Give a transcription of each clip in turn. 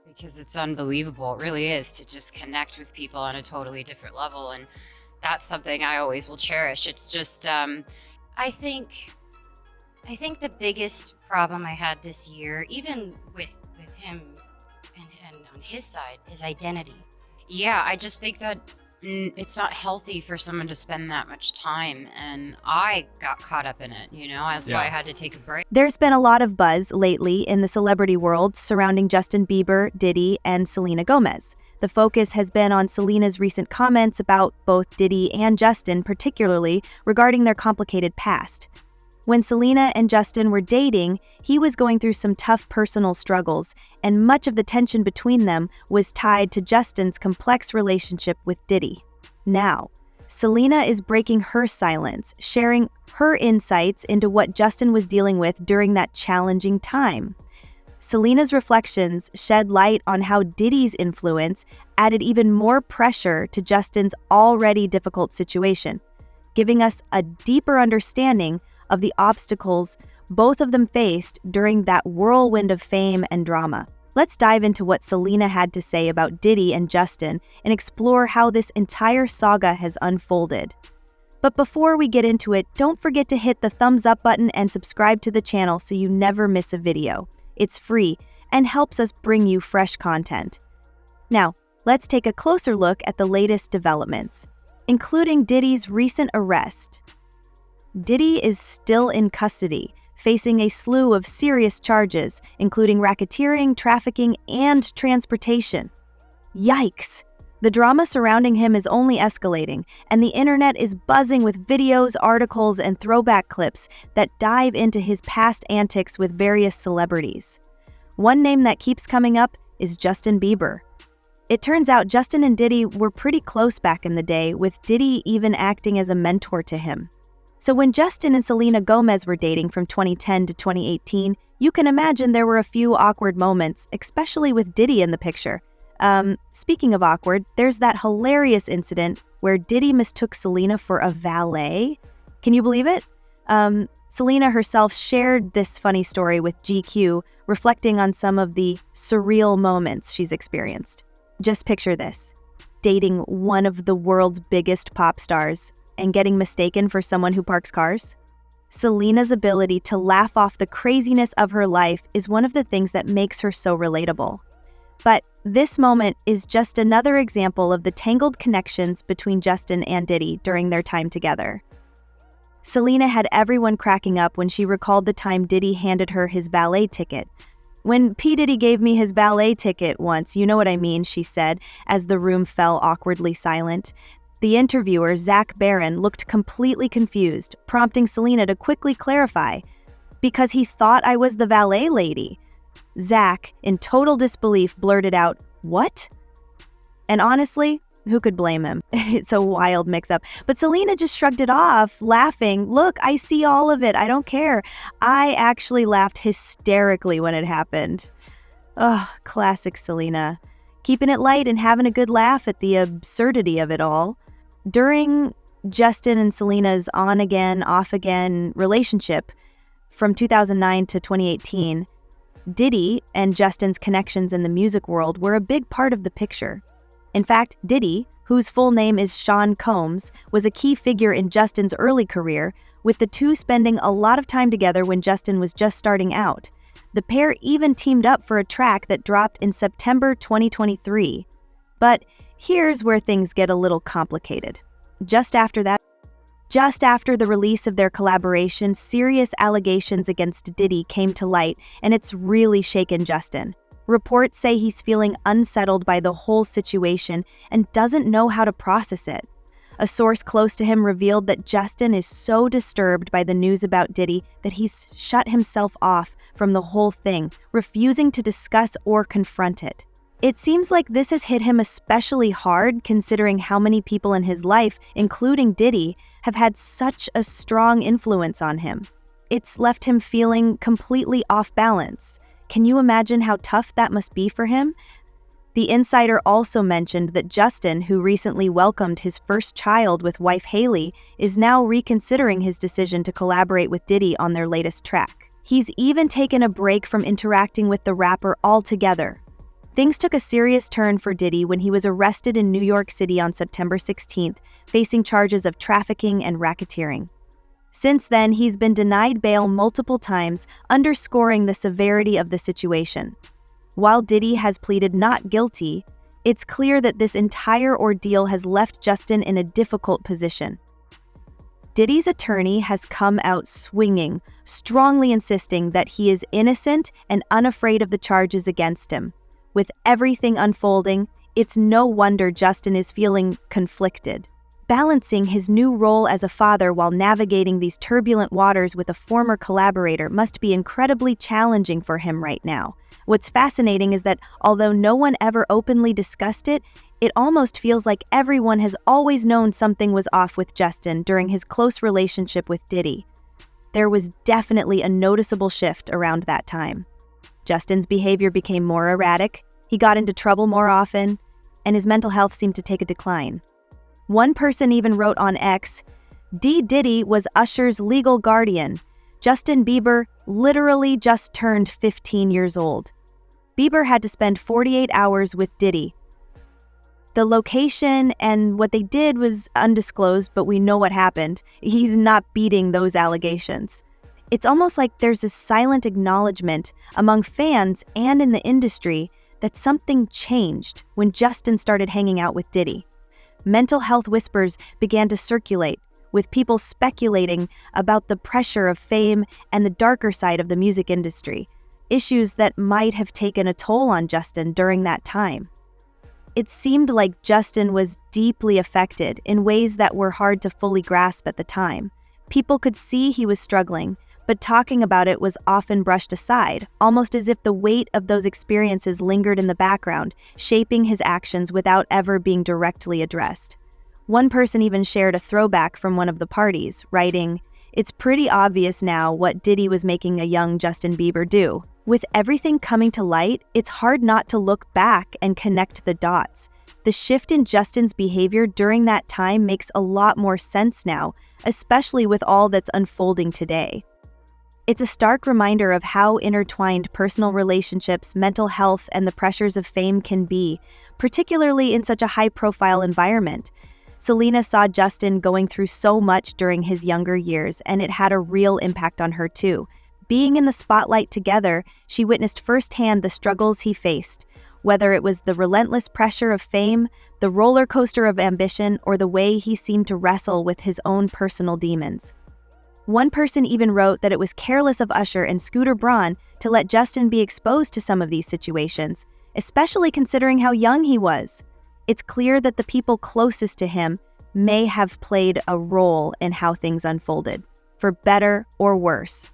because it's unbelievable. It really is, to just connect with people on a totally different level. And that's something I always will cherish. It's just, I think the biggest problem I had this year, even with him and on his side, is identity. Yeah, I just think that it's not healthy for someone to spend that much time, and I got caught up in it, That's why I had to take a break. There's been a lot of buzz lately in the celebrity world surrounding Justin Bieber, Diddy, and Selena Gomez. The focus has been on Selena's recent comments about both Diddy and Justin, particularly regarding their complicated past. When Selena and Justin were dating, he was going through some tough personal struggles, and much of the tension between them was tied to Justin's complex relationship with Diddy. Now, Selena is breaking her silence, sharing her insights into what Justin was dealing with during that challenging time. Selena's reflections shed light on how Diddy's influence added even more pressure to Justin's already difficult situation, giving us a deeper understanding of the obstacles both of them faced during that whirlwind of fame and drama. Let's dive into what Selena had to say about Diddy and Justin and explore how this entire saga has unfolded. But before we get into it, don't forget to hit the thumbs up button and subscribe to the channel so you never miss a video. It's free and helps us bring you fresh content. Now, let's take a closer look at the latest developments, including Diddy's recent arrest. Diddy is still in custody, facing a slew of serious charges, including racketeering, trafficking, and transportation. Yikes! The drama surrounding him is only escalating, and the internet is buzzing with videos, articles, and throwback clips that dive into his past antics with various celebrities. One name that keeps coming up is Justin Bieber. It turns out Justin and Diddy were pretty close back in the day, with Diddy even acting as a mentor to him. So when Justin and Selena Gomez were dating from 2010 to 2018, you can imagine there were a few awkward moments, especially with Diddy in the picture. Speaking of awkward, there's that hilarious incident where Diddy mistook Selena for a valet. Can you believe it? Selena herself shared this funny story with GQ, reflecting on some of the surreal moments she's experienced. Just picture this: dating one of the world's biggest pop stars and getting mistaken for someone who parks cars. Selena's ability to laugh off the craziness of her life is one of the things that makes her so relatable. But this moment is just another example of the tangled connections between Justin and Diddy during their time together. Selena had everyone cracking up when she recalled the time Diddy handed her his valet ticket. "When P. Diddy gave me his valet ticket once, you know what I mean," she said, as the room fell awkwardly silent. The interviewer, Zach Barron, looked completely confused, prompting Selena to quickly clarify, "Because he thought I was the valet lady." Zach, in total disbelief, blurted out, "What?" And honestly, who could blame him? It's a wild mix-up. But Selena just shrugged it off, laughing, "Look, I see all of it. I don't care." I actually laughed hysterically when it happened. Oh, classic Selena. Keeping it light and having a good laugh at the absurdity of it all. During Justin and Selena's on-again, off-again relationship from 2009 to 2018, Diddy and Justin's connections in the music world were a big part of the picture. In fact, Diddy, whose full name is Sean Combs, was a key figure in Justin's early career, with the two spending a lot of time together when Justin was just starting out. The pair even teamed up for a track that dropped in September 2023. But here's where things get a little complicated. Just after the release of their collaboration, serious allegations against Diddy came to light, and it's really shaken Justin. Reports say he's feeling unsettled by the whole situation and doesn't know how to process it. A source close to him revealed that Justin is so disturbed by the news about Diddy that he's shut himself off from the whole thing, refusing to discuss or confront it. It seems like this has hit him especially hard, considering how many people in his life, including Diddy, have had such a strong influence on him. It's left him feeling completely off balance. Can you imagine how tough that must be for him? The insider also mentioned that Justin, who recently welcomed his first child with wife Haley, is now reconsidering his decision to collaborate with Diddy on their latest track. He's even taken a break from interacting with the rapper altogether. Things took a serious turn for Diddy when he was arrested in New York City on September 16th, facing charges of trafficking and racketeering. Since then, he's been denied bail multiple times, underscoring the severity of the situation. While Diddy has pleaded not guilty, it's clear that this entire ordeal has left Justin in a difficult position. Diddy's attorney has come out swinging, strongly insisting that he is innocent and unafraid of the charges against him. With everything unfolding, it's no wonder Justin is feeling conflicted. Balancing his new role as a father while navigating these turbulent waters with a former collaborator must be incredibly challenging for him right now. What's fascinating is that although no one ever openly discussed it, it almost feels like everyone has always known something was off with Justin during his close relationship with Diddy. There was definitely a noticeable shift around that time. Justin's behavior became more erratic, he got into trouble more often, and his mental health seemed to take a decline. One person even wrote on X, Diddy was Usher's legal guardian. Justin Bieber literally just turned 15 years old. Bieber had to spend 48 hours with Diddy. The location and what they did was undisclosed, but we know what happened. He's not beating those allegations. It's almost like there's this silent acknowledgement among fans and in the industry that something changed when Justin started hanging out with Diddy. Mental health whispers began to circulate, with people speculating about the pressure of fame and the darker side of the music industry, issues that might have taken a toll on Justin during that time. It seemed like Justin was deeply affected in ways that were hard to fully grasp at the time. People could see he was struggling, but talking about it was often brushed aside, almost as if the weight of those experiences lingered in the background, shaping his actions without ever being directly addressed. One person even shared a throwback from one of the parties, writing, "It's pretty obvious now what Diddy was making a young Justin Bieber do. With everything coming to light, it's hard not to look back and connect the dots. The shift in Justin's behavior during that time makes a lot more sense now, especially with all that's unfolding today." It's a stark reminder of how intertwined personal relationships, mental health, and the pressures of fame can be, particularly in such a high-profile environment. Selena saw Justin going through so much during his younger years, and it had a real impact on her too. Being in the spotlight together, she witnessed firsthand the struggles he faced, whether it was the relentless pressure of fame, the roller coaster of ambition, or the way he seemed to wrestle with his own personal demons. One person even wrote that it was careless of Usher and Scooter Braun to let Justin be exposed to some of these situations, especially considering how young he was. It's clear that the people closest to him may have played a role in how things unfolded, for better or worse.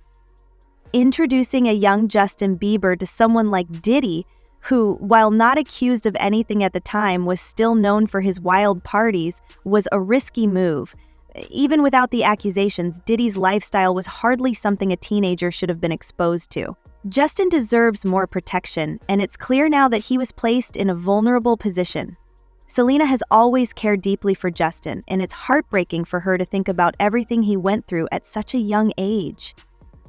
Introducing a young Justin Bieber to someone like Diddy, who, while not accused of anything at the time, was still known for his wild parties, was a risky move. Even without the accusations, Diddy's lifestyle was hardly something a teenager should have been exposed to. Justin deserves more protection, and it's clear now that he was placed in a vulnerable position. Selena has always cared deeply for Justin, and it's heartbreaking for her to think about everything he went through at such a young age.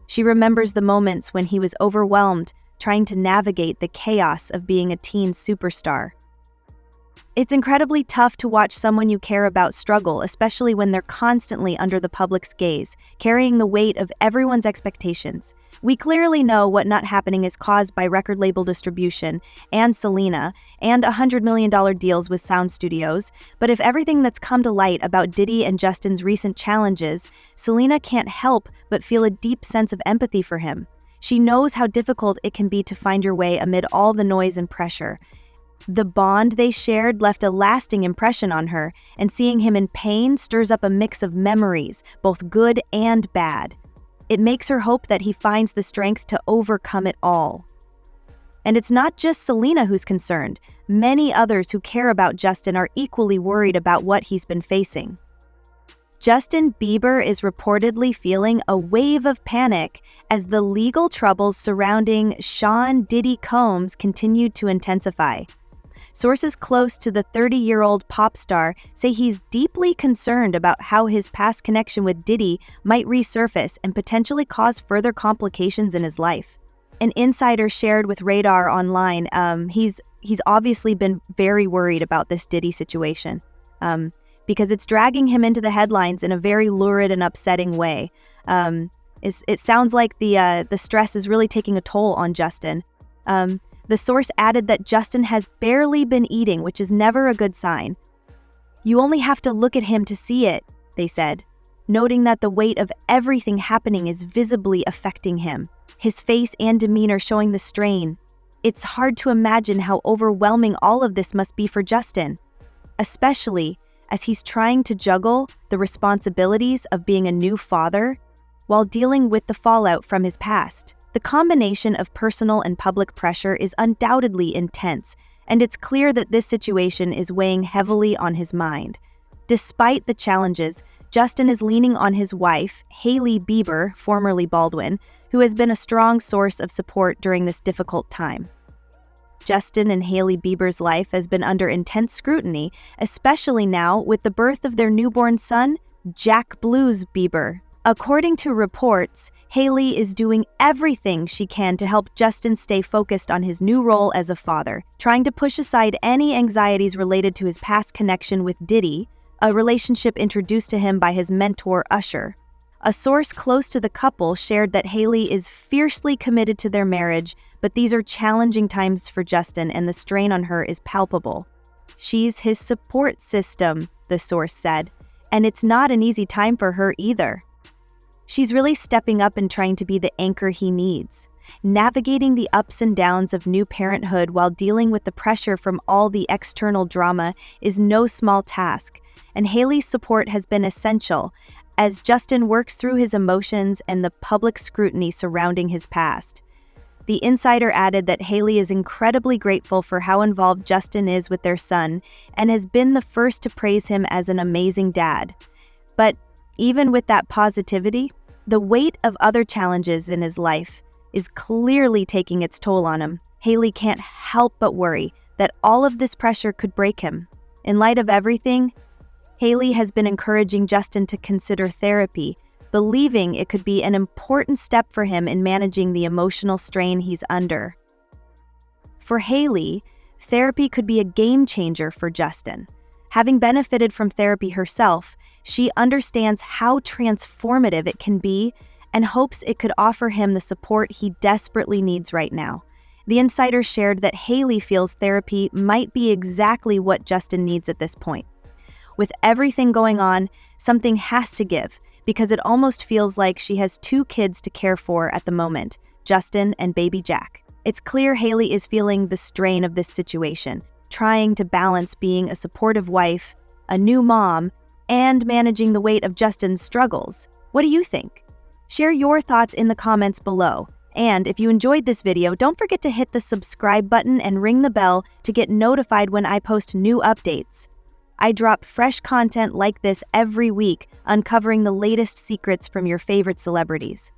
She remembers the moments when he was overwhelmed, trying to navigate the chaos of being a teen superstar. It's incredibly tough to watch someone you care about struggle, especially when they're constantly under the public's gaze, carrying the weight of everyone's expectations. We clearly know what not happening is caused by record label distribution and Selena and $100 million deals with sound studios, but if everything that's come to light about Diddy and Justin's recent challenges, Selena can't help but feel a deep sense of empathy for him. She knows how difficult it can be to find your way amid all the noise and pressure. The bond they shared left a lasting impression on her, and seeing him in pain stirs up a mix of memories, both good and bad. It makes her hope that he finds the strength to overcome it all. And it's not just Selena who's concerned. Many others who care about Justin are equally worried about what he's been facing. Justin Bieber is reportedly feeling a wave of panic as the legal troubles surrounding Sean Diddy Combs continue to intensify. Sources close to the 30-year-old pop star say he's deeply concerned about how his past connection with Diddy might resurface and potentially cause further complications in his life. An insider shared with Radar online, he's obviously been very worried about this Diddy situation, because it's dragging him into the headlines in a very lurid and upsetting way. It sounds like the stress is really taking a toll on Justin. The source added that Justin has barely been eating, which is never a good sign. "You only have to look at him to see it," they said, noting that the weight of everything happening is visibly affecting him, his face and demeanor showing the strain. It's hard to imagine how overwhelming all of this must be for Justin, especially as he's trying to juggle the responsibilities of being a new father while dealing with the fallout from his past. The combination of personal and public pressure is undoubtedly intense, and it's clear that this situation is weighing heavily on his mind. Despite the challenges, Justin is leaning on his wife, Hailey Bieber, formerly Baldwin, who has been a strong source of support during this difficult time. Justin and Hailey Bieber's life has been under intense scrutiny, especially now with the birth of their newborn son, Jack Blues Bieber. According to reports, Hailey is doing everything she can to help Justin stay focused on his new role as a father, trying to push aside any anxieties related to his past connection with Diddy, a relationship introduced to him by his mentor Usher. A source close to the couple shared that Hailey is fiercely committed to their marriage, but these are challenging times for Justin and the strain on her is palpable. "She's his support system," the source said, "and it's not an easy time for her either. She's really stepping up and trying to be the anchor he needs. Navigating the ups and downs of new parenthood while dealing with the pressure from all the external drama is no small task, and Hailey's support has been essential as Justin works through his emotions and the public scrutiny surrounding his past." The insider added that Hailey is incredibly grateful for how involved Justin is with their son and has been the first to praise him as an amazing dad. But even with that positivity, the weight of other challenges in his life is clearly taking its toll on him. Hailey can't help but worry that all of this pressure could break him. In light of everything, Hailey has been encouraging Justin to consider therapy, believing it could be an important step for him in managing the emotional strain he's under. For Hailey, therapy could be a game changer for Justin. Having benefited from therapy herself, she understands how transformative it can be and hopes it could offer him the support he desperately needs right now. The insider shared that Hailey feels therapy might be exactly what Justin needs at this point. With everything going on, something has to give, because it almost feels like she has two kids to care for at the moment, Justin and baby Jack. It's clear Hailey is feeling the strain of this situation, trying to balance being a supportive wife, a new mom, and managing the weight of Justin's struggles. What do you think? Share your thoughts in the comments below. And if you enjoyed this video, don't forget to hit the subscribe button and ring the bell to get notified when I post new updates. I drop fresh content like this every week, uncovering the latest secrets from your favorite celebrities.